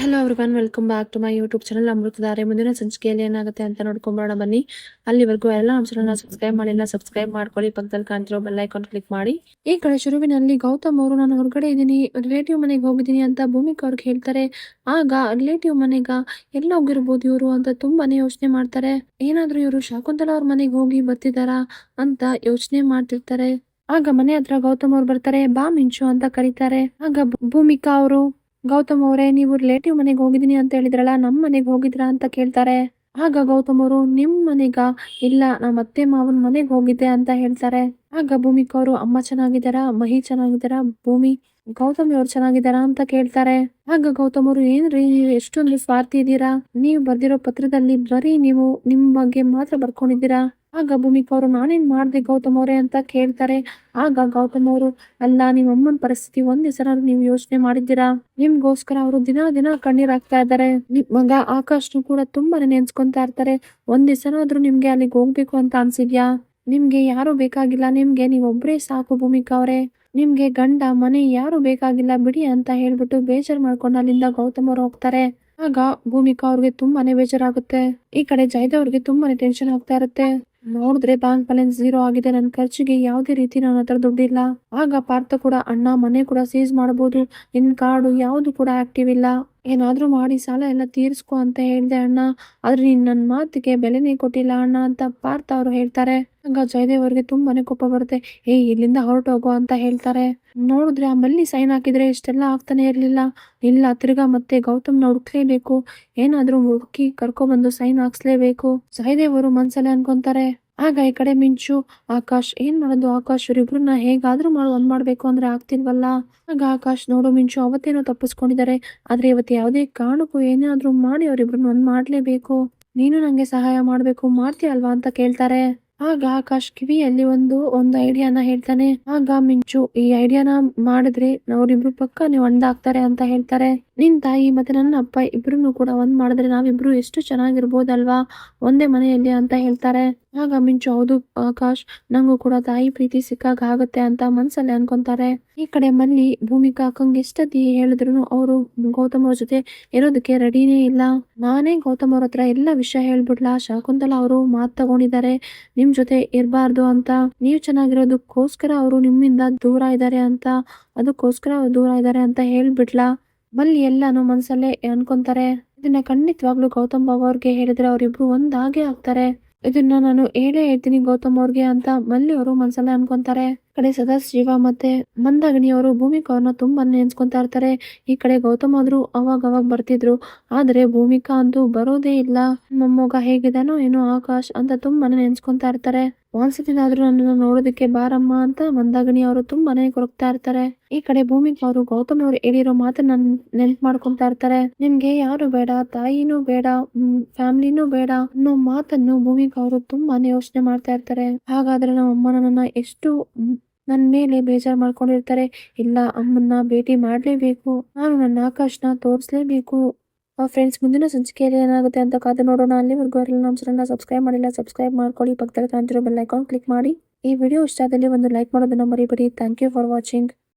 Hello everyone, welcome back to my YouTube channel Amruthadhaare. ಮುಂದಿನ ಸಂಚಿಕೆಯಲ್ಲಿ ಏನಾಗುತ್ತೆ ಅಂತ ನೋಡ್ಕೊಂಬರೋಣ ಬನ್ನಿ. ಅಲ್ಲಿವರೆಗೂ ಎಲ್ಲ ನಮ್ಮ ಚಾನಲ್ನ ಸಬ್ಸ್ಕ್ರೈಬ್ ಮಾಡಿಲ್ಲ, ಸಬ್ಸ್ಕ್ರೈಬ್ ಮಾಡ್ಕೊಳ್ಳಿ. ಪಕ್ಕದಲ್ಲಿ ಕಾಣ್ತಿರೋ ಬೆಲ್ ಐಕಾನ್ ಕ್ಲಿಕ್ ಮಾಡಿ. ಈ ಕಡೆ ಶುರುವಿನಲ್ಲಿ ಗೌತಮ್ ಅವರು ನಾನು ಹೊರಗಡೆ ಇದ್ದೀನಿ, ರಿಲೇಟಿವ್ ಮನೆಗೆ ಹೋಗಿದ್ದೀನಿ ಅಂತ ಭೂಮಿಕಾ ಅವ್ರಿಗೆ ಹೇಳ್ತಾರೆ. ಆಗ ರಿಲೇಟಿವ್ ಮನೆಗ ಎಲ್ಲ ಹೋಗಿರ್ಬೋದು ಇವರು ಅಂತ ತುಂಬಾನೇ ಯೋಚನೆ ಮಾಡ್ತಾರೆ. ಏನಾದ್ರೂ ಇವರು ಶಕುಂತಲಾ ಅವ್ರ ಮನೆಗೆ ಹೋಗಿ ಬರ್ತಿದಾರಾ ಅಂತ ಯೋಚನೆ ಮಾಡ್ತಿರ್ತಾರೆ. ಆಗ ಮನೆ ಹತ್ರ ಗೌತಮ್ ಅವ್ರು ಬರ್ತಾರೆ. ಬಾ ಮಿಂಚು ಅಂತ ಕರೀತಾರೆ. ಆಗ ಭೂಮಿಕಾ ಅವರು, ಗೌತಮ್ ಅವರೇ, ನೀವು ರಿಲೇಟಿವ್ ಮನೆಗೆ ಹೋಗಿದ್ದೀನಿ ಅಂತ ಹೇಳಿದ್ರಲ್ಲ, ನಮ್ಮ ಮನೆಗೆ ಹೋಗಿದ್ರಾ ಅಂತ ಕೇಳ್ತಾರೆ. ಆಗ ಗೌತಮ್ ಅವರು, ನಿಮ್ ಮನೆಗ? ಇಲ್ಲ, ನಮ್ಮ ಅತ್ತೆ ಮಾವನ್ ಮನೆಗೆ ಹೋಗಿದ್ದೆ ಅಂತ ಹೇಳ್ತಾರೆ. ಆಗ ಭೂಮಿಕಾ ಅವರು, ಅಮ್ಮ ಚೆನ್ನಾಗಿದ್ದಾರಾ, ಮಹಿ ಚೆನ್ನಾಗಿದ್ದಾರಾ, ಭೂಮಿ ಗೌತಮಿ ಅವ್ರು ಚೆನ್ನಾಗಿದ್ದಾರಾ ಅಂತ ಕೇಳ್ತಾರೆ. ಆಗ ಗೌತಮ್ ಅವರು, ಏನ್ರಿ ನೀವು ಎಷ್ಟೊಂದು ಸ್ವಾರ್ಥಿ ಇದ್ದೀರಾ, ನೀವು ಬರ್ದಿರೋ ಪತ್ರದಲ್ಲಿ ಬರೀ ನೀವು ನಿಮ್ ಬಗ್ಗೆ ಮಾತ್ರ ಬರ್ಕೊಂಡಿದ್ದೀರಾ. ಆಗ ಭೂಮಿಕಾ ಅವರು, ನಾನೇನ್ ಮಾಡ್ದೆ ಗೌತಮ್ ಅವರೇ ಅಂತ ಕೇಳ್ತಾರೆ. ಆಗ ಗೌತಮ್ ಅವರು, ಅಲ್ಲ, ನಿಮ್ಮ ಅಮ್ಮನ ಪರಿಸ್ಥಿತಿ ಒಂದ್ ದಿವಸ ನೀವು ಯೋಚನೆ ಮಾಡಿದ್ದೀರಾ? ನಿಮ್ಗೋಸ್ಕರ ಅವರು ದಿನ ದಿನ ಕಣ್ಣೀರ್ ಹಾಕ್ತಾ ಇದ್ದಾರೆ. ನಿಮ್ ಮಗ ಆಕಾಶ್ನು ಕೂಡ ತುಂಬಾನೇ ನೆನ್ಸ್ಕೊಂತಾ ಇರ್ತಾರೆ. ಒಂದ್ ದಿವಸನಾದ್ರೂ ನಿಮ್ಗೆ ಅಲ್ಲಿಗೆ ಹೋಗ್ಬೇಕು ಅಂತ ಅನ್ಸಿದ್ಯಾ? ನಿಮ್ಗೆ ಯಾರು ಬೇಕಾಗಿಲ್ಲ, ನಿಮ್ಗೆ ನೀವೊಬ್ರೇ ಸಾಕು ಭೂಮಿಕಾ ಅವರೇ. ನಿಮ್ಗೆ ಗಂಡ ಮನೆ ಯಾರು ಬೇಕಾಗಿಲ್ಲ ಬಿಡಿ ಅಂತ ಹೇಳ್ಬಿಟ್ಟು ಬೇಜಾರ್ ಮಾಡ್ಕೊಂಡು ಅಲ್ಲಿಂದ ಗೌತಮ್ ಅವ್ರು ಹೋಗ್ತಾರೆ. ಆಗ ಭೂಮಿಕಾ ಅವ್ರಿಗೆ ತುಂಬಾನೇ ಬೇಜಾರಾಗುತ್ತೆ. ಈ ಕಡೆ ಜಯದೇವ್ ಅವ್ರಿಗೆ ತುಂಬಾನೇ ಟೆನ್ಷನ್ ಆಗ್ತಾ ಇರುತ್ತೆ. ನೋಡಿದ್ರೆ ಬ್ಯಾಂಕ್ ಬ್ಯಾಲೆನ್ಸ್ 0 ಆಗಿದೆ, ನನ್ನ ಖರ್ಚಿಗೆ ಯಾವುದೇ ರೀತಿ ನನ್ನ ಹತ್ರ ದುಡ್ಡಿಲ್ಲ. ಆಗ ಪಾರ್ಥ ಕೂಡ, ಅಣ್ಣ ಮನೆ ಕೂಡ ಸೀಸ್ ಮಾಡಬಹುದು, ನಿನ್ ಕಾರ್ಡು ಯಾವುದು ಕೂಡ ಆಕ್ಟಿವ್ ಇಲ್ಲ, ಏನಾದ್ರೂ ಮಾಡಿ ಸಾಲ ಎಲ್ಲ ತೀರಿಸ್ಕೊ ಅಂತ ಹೇಳ್ದೆ ಅಣ್ಣ, ಆದ್ರೆ ನೀನ್ ನನ್ನ ಮಾತಿಗೆ ಬೆಲೆನೇ ಕೊಟ್ಟಿಲ್ಲ ಅಣ್ಣ ಅಂತ ಪಾರ್ಥ ಅವರು ಹೇಳ್ತಾರೆ. ಆಗ ಜಯದೇವ್ ಅವ್ರಿಗೆ ತುಂಬಾನೇ ಕೋಪ ಬರುತ್ತೆ. ಇಲ್ಲಿಂದ ಹೊರಟೋಗೋ ಅಂತ ಹೇಳ್ತಾರೆ. ನೋಡಿದ್ರೆ ಆ ಮಲ್ಲಿ ಸೈನ್ ಹಾಕಿದ್ರೆ ಇಷ್ಟೆಲ್ಲ ಆಗ್ತಾನೆ ಇರ್ಲಿಲ್ಲ. ಇಲ್ಲ, ತಿರ್ಗಾ ಮತ್ತೆ ಗೌತಮ್ನ ಹುಡುಕ್ಲೇಬೇಕು, ಏನಾದ್ರೂ ಹುಡುಕಿ ಕರ್ಕೊಬಂದು ಸೈನ್ ಹಾಕ್ಸ್ಲೇಬೇಕು ಜಯದೇವ್ ಅವರು ಮನ್ಸಲ್ಲೇ ಅನ್ಕೊಂತಾರೆ. ಆಗ ಈ ಕಡೆ ಮಿಂಚು, ಆಕಾಶ್ ಏನ್ ಮಾಡೋದು, ಆಕಾಶ್ ಇವ್ರಿಬ್ರನ್ನ ಹೇಗಾದ್ರೂ ಒಂದ್ ಮಾಡ್ಬೇಕು ಅಂದ್ರೆ ಆಗ್ತಿಲ್ವಲ್ಲ. ಆಗ ಆಕಾಶ್, ನೋಡು ಮಿಂಚು, ಅವತ್ತೇನೋ ತಪ್ಪಿಸ್ಕೊಂಡಿದ್ದಾರೆ, ಆದ್ರೆ ಇವತ್ತು ಯಾವುದೇ ಕಾರಣಕ್ಕೂ ಏನಾದ್ರೂ ಮಾಡಿ ಅವ್ರಿಬ್ರನ್ನ ಒಂದ್ ಮಾಡ್ಲೇಬೇಕು, ನೀನು ನಂಗೆ ಸಹಾಯ ಮಾಡ್ಬೇಕು, ಮಾಡ್ತೀಯ ಅಲ್ವಾ ಅಂತ ಕೇಳ್ತಾರೆ. ಆಗ ಆಕಾಶ್ ಕಿವಿಯಲ್ಲಿ ಒಂದು ಐಡಿಯಾನ ಹೇಳ್ತಾನೆ. ಆಗ ಮಿಂಚು, ಈ ಐಡಿಯಾನ ಮಾಡಿದ್ರೆ ಅವ್ರಿಬ್ರು ಪಕ್ಕ ನೀವು ಒಂದಾಗ್ತಾರೆ ಅಂತ ಹೇಳ್ತಾರೆ. ನಿನ್ ತಾಯಿ ಮತ್ತೆ ನನ್ನ ಅಪ್ಪ ಇಬ್ರು ಕೂಡ ಒಂದ್ ಮಾಡಿದ್ರೆ ನಾವಿಬ್ರು ಎಷ್ಟು ಚೆನ್ನಾಗಿರ್ಬೋದಲ್ವಾ ಒಂದೇ ಮನೆಯಲ್ಲಿ ಅಂತ ಹೇಳ್ತಾರೆ. ಆಗ ಮಿಂಚು, ಹೌದು ಆಕಾಶ್, ನಂಗೂ ಕೂಡ ತಾಯಿ ಪ್ರೀತಿ ಸಿಕ್ಕಾಗ ಆಗುತ್ತೆ ಅಂತ ಮನ್ಸಲ್ಲಿ ಅನ್ಕೊಂತಾರೆ. ಈ ಕಡೆ ಮಲ್ಲಿ ಭೂಮಿಕಾ ಅಕ್ಕಂಗೆ ಎಷ್ಟತಿ ಹೇಳಿದ್ರು ಅವರು ಗೌತಮ್ ಅವ್ರ ಜೊತೆ ಇರೋದಕ್ಕೆ ರೆಡಿನೇ ಇಲ್ಲ. ನಾನೇ ಗೌತಮ್ ಅವ್ರ ಹತ್ರ ಎಲ್ಲ ವಿಷಯ ಹೇಳ್ಬಿಡ್ಲಾ, ಶಕುಂತಲಾ ಅವರು ಮಾತ್ ತಗೊಂಡಿದ್ದಾರೆ ನಿಮ್ ಜೊತೆ ಇರಬಾರ್ದು ಅಂತ, ನೀವ್ ಚೆನ್ನಾಗಿರೋದಕ್ಕೋಸ್ಕರ ಅವರು ನಿಮ್ಮಿಂದ ದೂರ ಇದ್ದಾರೆ ಅಂತ, ಅದಕ್ಕೋಸ್ಕರ ದೂರ ಇದ್ದಾರೆ ಅಂತ ಹೇಳ್ಬಿಡ್ಲಾ. ಮಲ್ಲಿ ಎಲ್ಲಾನು ಮನ್ಸಲ್ಲೇ ಅನ್ಕೊಂತಾರೆ. ಇದನ್ನ ಖಂಡಿತವಾಗ್ಲೂ ಗೌತಮ್ ಬಾಬು ಅವ್ರಿಗೆ ಹೇಳಿದ್ರೆ ಅವರಿಬ್ರು ಒಂದಾಗೆ ಆಗ್ತಾರೆ. ಇದನ್ನ ನಾನು ಹೇಳೇ ಹೇಳ್ತೀನಿ ಗೌತಮ್ ಅವ್ರಿಗೆ ಅಂತ ಮಲ್ಲಿ ಅವರು ಮನ್ಸಲ್ಲೇ ಅನ್ಕೊಂತಾರೆ. ಕಡೆ ಸದಾಶಿವ ಮತ್ತೆ ಮಂದಾಗಿನಿ ಅವರು ಭೂಮಿಕಾ ಅವ್ರನ್ನ ತುಂಬಾ ನೆನ್ಸ್ಕೊಂತಾ ಇರ್ತಾರೆ. ಈ ಕಡೆ ಗೌತಮ್ ಆದ್ರೂ ಅವಾಗ ಬರ್ತಿದ್ರು, ಆದ್ರೆ ಭೂಮಿಕಾ ಅಂತೂ ಬರೋದೇ ಇಲ್ಲ. ಮೊಮ್ಮಗ ಹೇಗಿದಾನೋ ಏನೋ ಆಕಾಶ್ ಅಂತ ತುಂಬಾನೇ ನೆನ್ಸ್ಕೊಂತಾ ಇರ್ತಾರೆ. ಒಂದ್ಸತಿನಾದ್ರೂ ನನ್ನನ್ನು ನೋಡೋದಕ್ಕೆ ಬಾರಮ್ಮ ಅಂತ ಮಂದಾಗಿನಿ ಅವರು ತುಂಬಾನೇ ಕೊರಗ್ತಾ ಇರ್ತಾರೆ. ಈ ಕಡೆ ಭೂಮಿಕಾ ಅವರು ಗೌತಮ್ ಅವರು ಹೇಳಿರೋ ಮಾತನ್ನ ನೆನ್ಪ್ ಮಾಡ್ಕೊಂತಾ ಇರ್ತಾರೆ. ನಿಮ್ಗೆ ಯಾರು ಬೇಡ, ತಾಯಿನೂ ಬೇಡ, ಫ್ಯಾಮಿಲಿನೂ ಬೇಡ ಅನ್ನೋ ಮಾತನ್ನು ಭೂಮಿಕಾ ಅವರು ತುಂಬಾನೇ ಯೋಚನೆ ಮಾಡ್ತಾ ಇರ್ತಾರೆ. ಹಾಗಾದ್ರೆ ನಮ್ಮ ಅಮ್ಮ ನನ್ನನ್ನ ಎಷ್ಟು ನನ್ ಮೇಲೆ ಬೇಜಾರ್ ಮಾಡ್ಕೊಂಡಿರ್ತಾರೆ. ಇಲ್ಲ, ಅಮ್ಮನ್ನ ಭೇಟಿ ಮಾಡ್ಲೇಬೇಕು, ನಾನು ನನ್ನ ಆಕಾಶ್ನ ತೋರಿಸ್ಲೇಬೇಕು. ಫ್ರೆಂಡ್ಸ್, ಮುಂದಿನ ಸಂಚಿಕೆಯಲ್ಲಿ ಏನಾಗುತ್ತೆ ಅಂತ ಕಾದು ನೋಡೋಣ. ಅಲ್ಲಿವರೆಗೂ ಯಾರೆಲ್ಲ ನಮ್ಮ ಚಾನಲ್ನ ಸಬ್ಸ್ಕ್ರೈಬ್ ಮಾಡಿಲ್ಲ, ಸಬ್ಸ್ಕ್ರೈಬ್ ಮಾಡ್ಕೊಳ್ಳಿ. ಪಕ್ಕದಲ್ಲಿ ಕಾಣ್ತಿರೋ ಬೆಲ್ ಐಕಾನ್ ಕ್ಲಿಕ್ ಮಾಡಿ. ಈ ವಿಡಿಯೋ ಇಷ್ಟ ಆದಲ್ಲಿ ಒಂದು ಲೈಕ್ ಮಾಡೋದನ್ನ ಮರಿಬೇಡಿ. Thank you for watching.